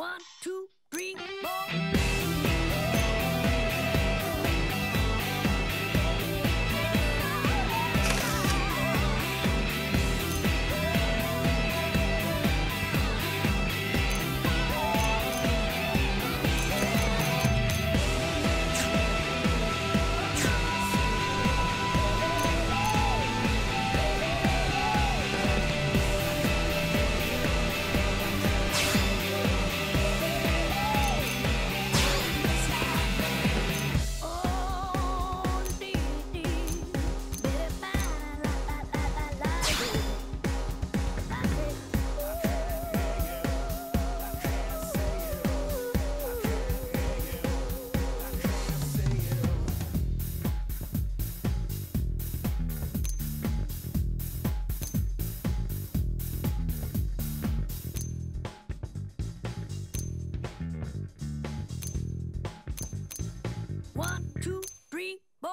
One, two, three, four. One, two, three, four.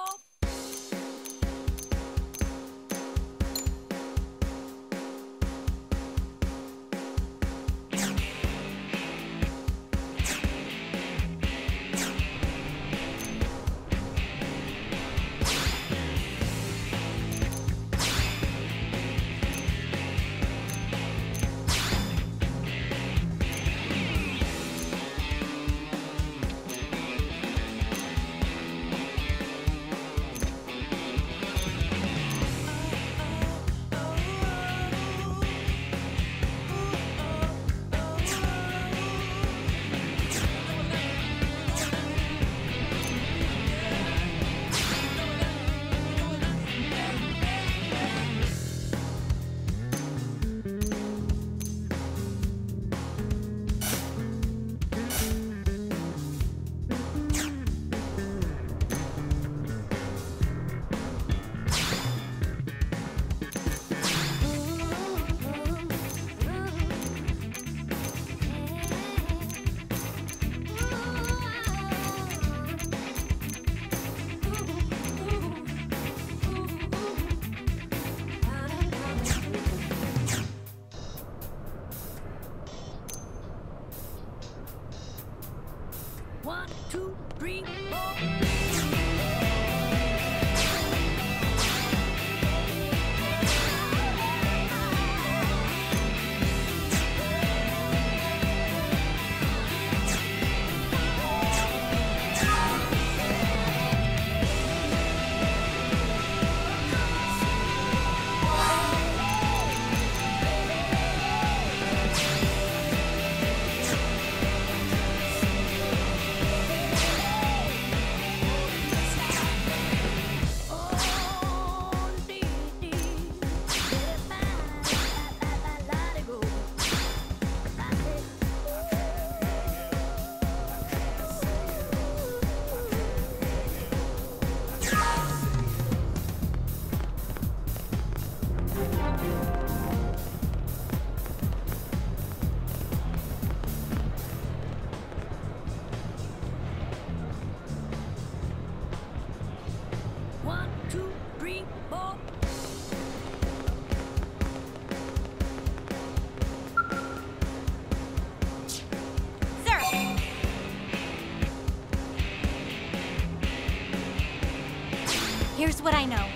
One, two, three, four. One, two, three, four. Sir! Here's what I know.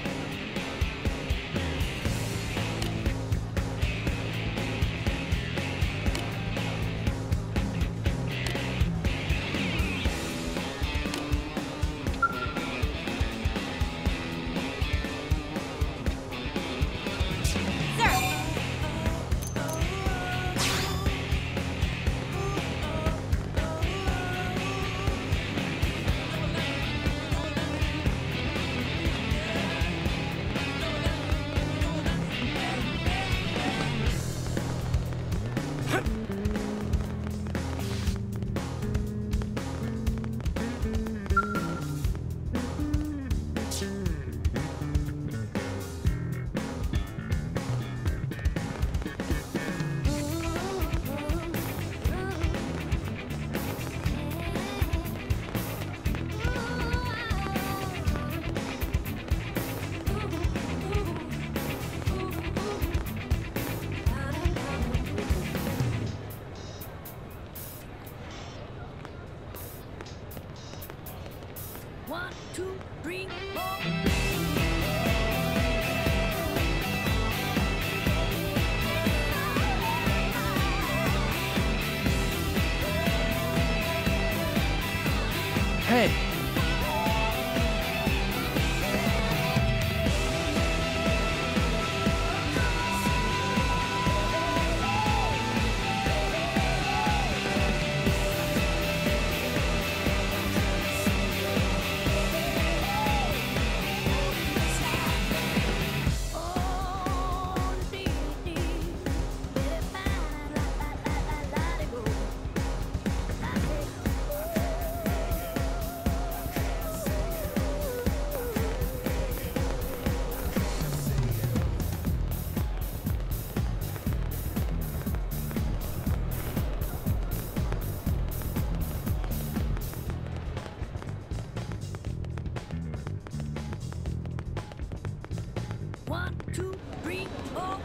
1, 2, 3, 4.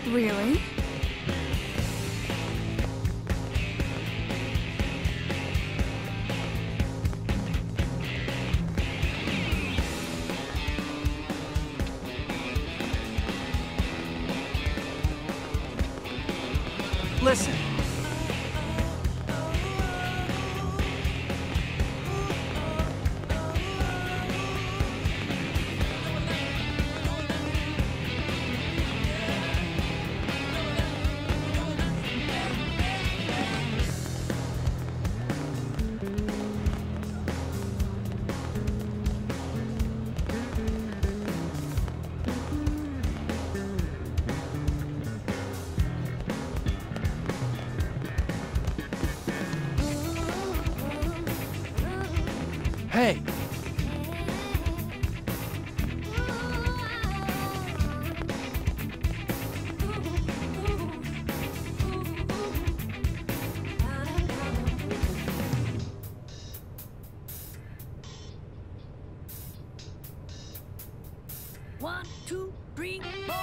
Really? Listen. Hey! One, two, three, four.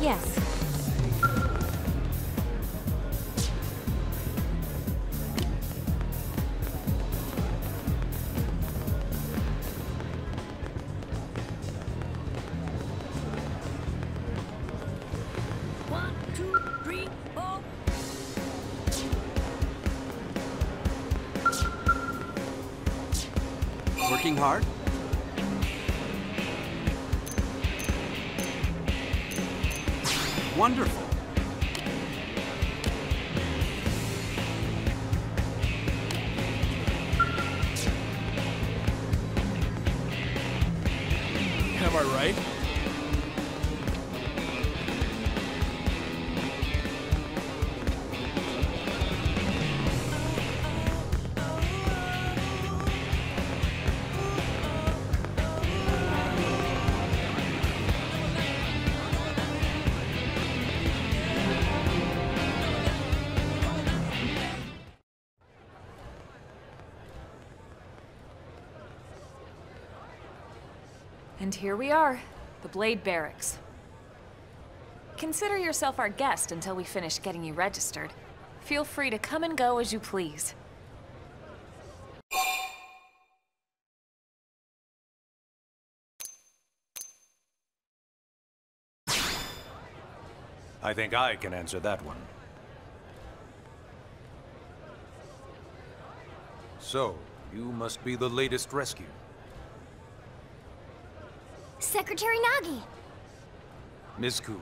Yes. One, two, three, four. Working hard? Wonderful. Am I right? And here we are, the Blade Barracks. Consider yourself our guest until we finish getting you registered. Feel free to come and go as you please. I think I can answer that one. So, you must be the latest rescue. Secretary Nagi! Miss Cool.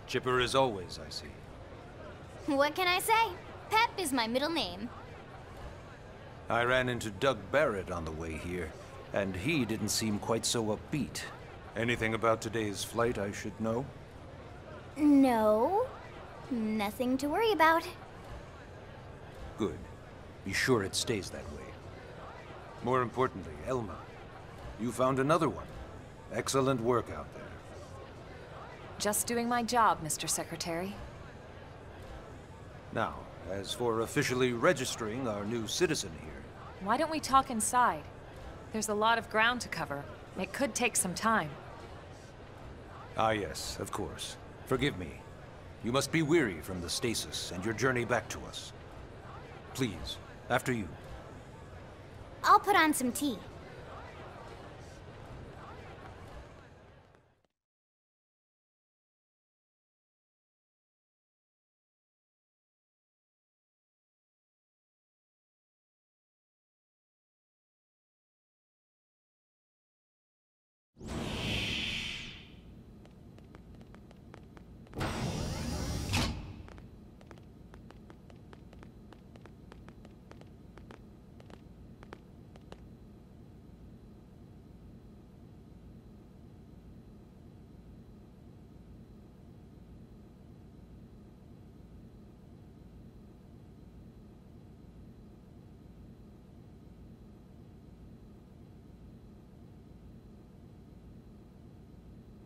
Chipper as always, I see. What can I say? Pep is my middle name. I ran into Doug Barrett on the way here, and he didn't seem quite so upbeat. Anything about today's flight I should know? No. Nothing to worry about. Good. Be sure it stays that way. More importantly, Elma, you found another one. Excellent work out there. Just doing my job, Mr. Secretary. Now, as for officially registering our new citizen here... Why don't we talk inside? There's a lot of ground to cover. It could take some time. Ah yes, of course. Forgive me. You must be weary from the stasis and your journey back to us. Please, after you. I'll put on some tea.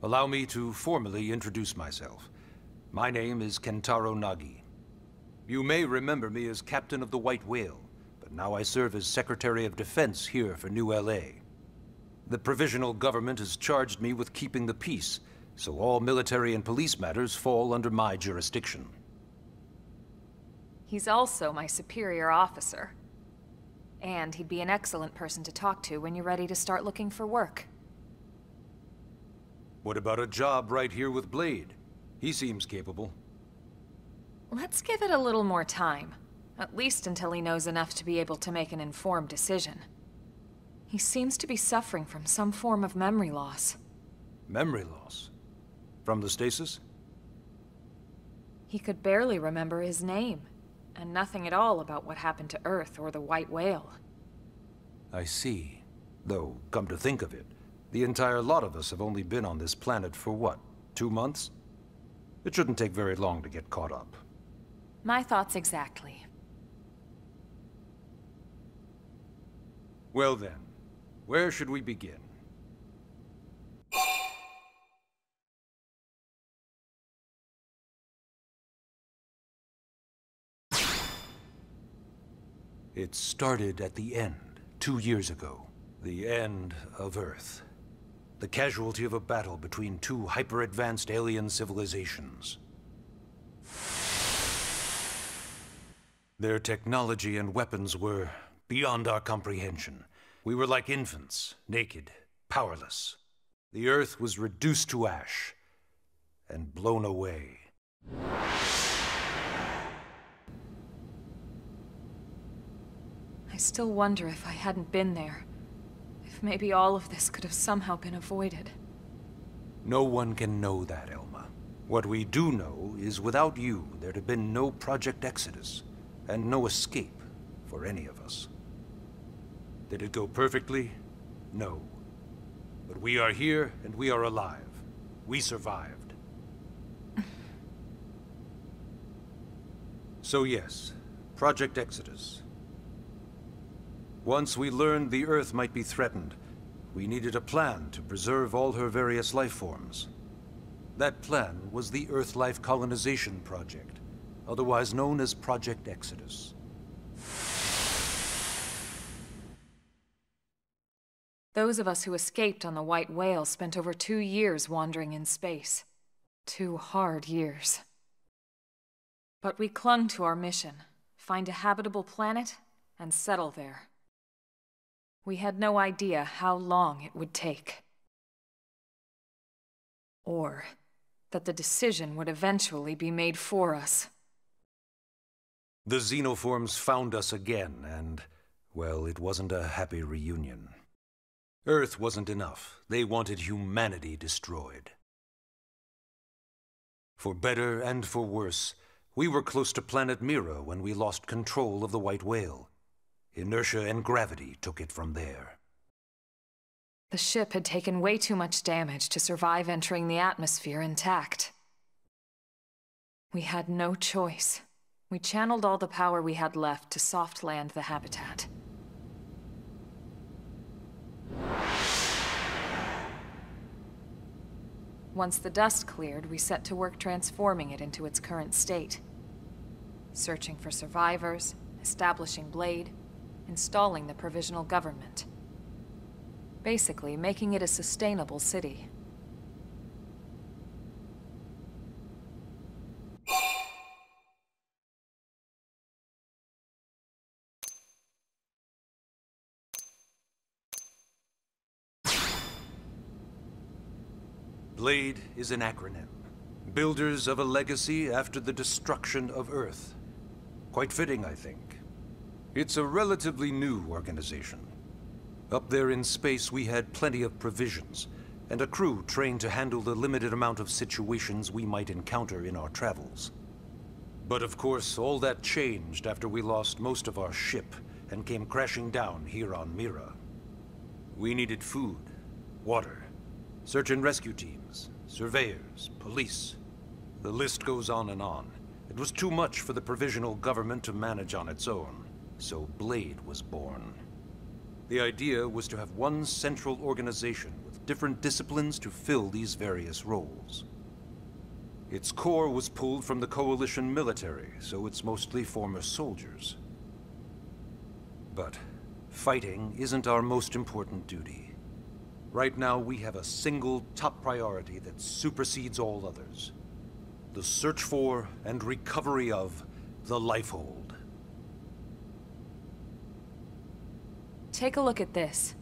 Allow me to formally introduce myself. My name is Kentaro Nagi. You may remember me as Captain of the White Whale, but now I serve as Secretary of Defense here for New LA. The provisional government has charged me with keeping the peace, so all military and police matters fall under my jurisdiction. He's also my superior officer. And he'd be an excellent person to talk to when you're ready to start looking for work. What about a job right here with Blade? He seems capable. Let's give it a little more time. At least until he knows enough to be able to make an informed decision. He seems to be suffering from some form of memory loss. Memory loss? From the stasis? He could barely remember his name, and nothing at all about what happened to Earth or the White Whale. I see. Though, come to think of it, the entire lot of us have only been on this planet for what, 2 months? It shouldn't take very long to get caught up. My thoughts exactly. Well then, where should we begin? It started at the end, 2 years ago. The end of Earth. The casualty of a battle between two hyper-advanced alien civilizations. Their technology and weapons were beyond our comprehension. We were like infants, naked, powerless. The Earth was reduced to ash and blown away. I still wonder if I hadn't been there. If maybe all of this could have somehow been avoided. No one can know that, Elma. What we do know is without you, there'd have been no Project Exodus, and no escape for any of us. Did it go perfectly? No. But we are here, and we are alive. We survived. So yes, Project Exodus. Once we learned the Earth might be threatened, we needed a plan to preserve all her various life forms. That plan was the Earth-Life Colonization Project, otherwise known as Project Exodus. Those of us who escaped on the White Whale spent over 2 years wandering in space. 2 hard years. But we clung to our mission, find a habitable planet and settle there. We had no idea how long it would take. Or that the decision would eventually be made for us. The xenoforms found us again, and, well, it wasn't a happy reunion. Earth wasn't enough. They wanted humanity destroyed. For better and for worse, we were close to planet Mira when we lost control of the White Whale. Inertia and gravity took it from there. The ship had taken way too much damage to survive entering the atmosphere intact. We had no choice. We channeled all the power we had left to soft land the habitat. Once the dust cleared, we set to work transforming it into its current state. Searching for survivors, establishing Blade, installing the provisional government. Basically, making it a sustainable city. Blade is an acronym. Builders of a legacy after the destruction of Earth. Quite fitting, I think. It's a relatively new organization. Up there in space, we had plenty of provisions, and a crew trained to handle the limited amount of situations we might encounter in our travels. But of course, all that changed after we lost most of our ship and came crashing down here on Mira. We needed food, water, search and rescue teams, surveyors, police. The list goes on and on. It was too much for the provisional government to manage on its own, so Blade was born. The idea was to have one central organization with different disciplines to fill these various roles. Its core was pulled from the Coalition military, so it's mostly former soldiers. But fighting isn't our most important duty. Right now, we have a single top priority that supersedes all others. The search for and recovery of the Lifehold. Take a look at this.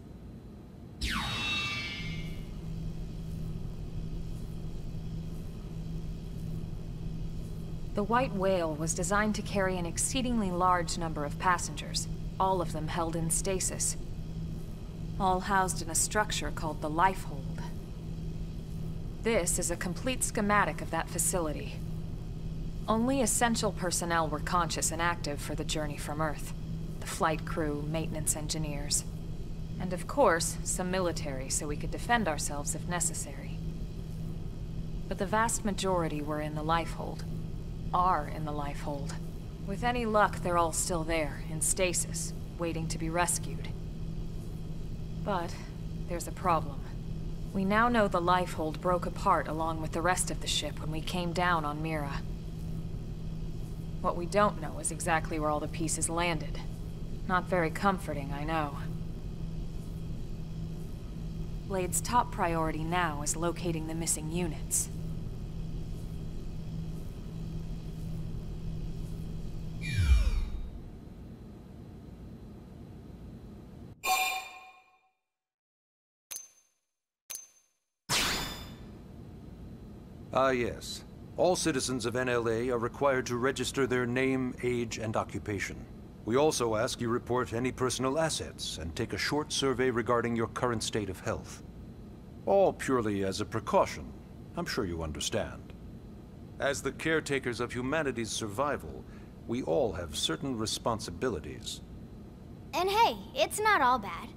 The White Whale was designed to carry an exceedingly large number of passengers, all of them held in stasis. All housed in a structure called the Lifehold. This is a complete schematic of that facility. Only essential personnel were conscious and active for the journey from Earth. The flight crew, maintenance engineers. And of course, some military so we could defend ourselves if necessary. But the vast majority were in the Lifehold. Are in the Lifehold. With any luck, they're all still there, in stasis, waiting to be rescued. But there's a problem. We now know the Lifehold broke apart along with the rest of the ship when we came down on Mira. What we don't know is exactly where all the pieces landed. Not very comforting, I know. Blade's top priority now is locating the missing units. Ah, yes. All citizens of NLA are required to register their name, age, and occupation. We also ask you report any personal assets and take a short survey regarding your current state of health. All purely as a precaution. I'm sure you understand. As the caretakers of humanity's survival, we all have certain responsibilities. And hey, it's not all bad.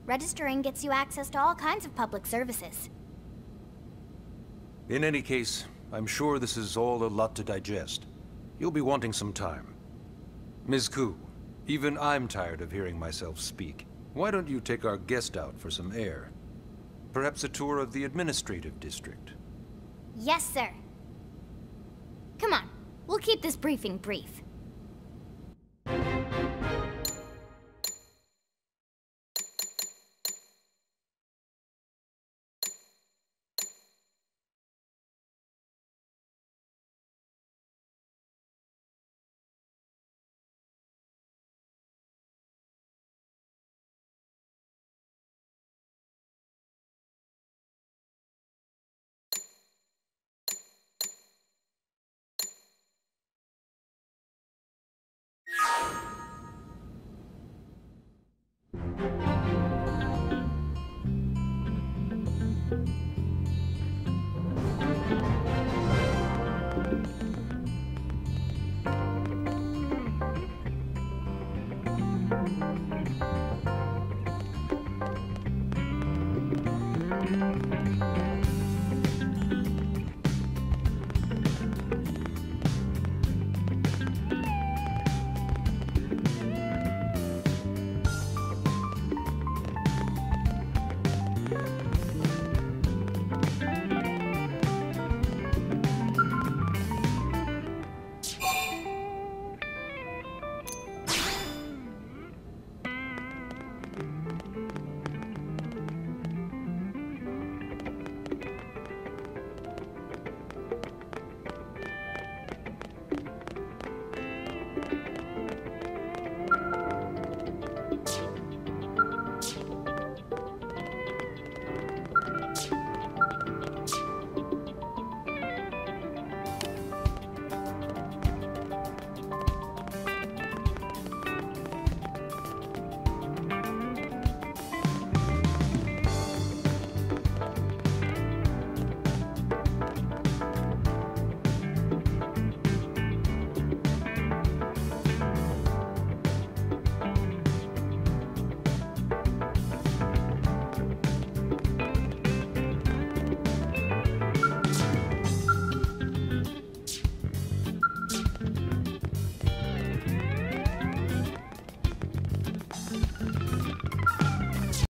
Registering gets you access to all kinds of public services. In any case, I'm sure this is all a lot to digest. You'll be wanting some time. Ms. Ku, even I'm tired of hearing myself speak. Why don't you take our guest out for some air? Perhaps a tour of the administrative district. Yes, sir. Come on, we'll keep this briefing brief.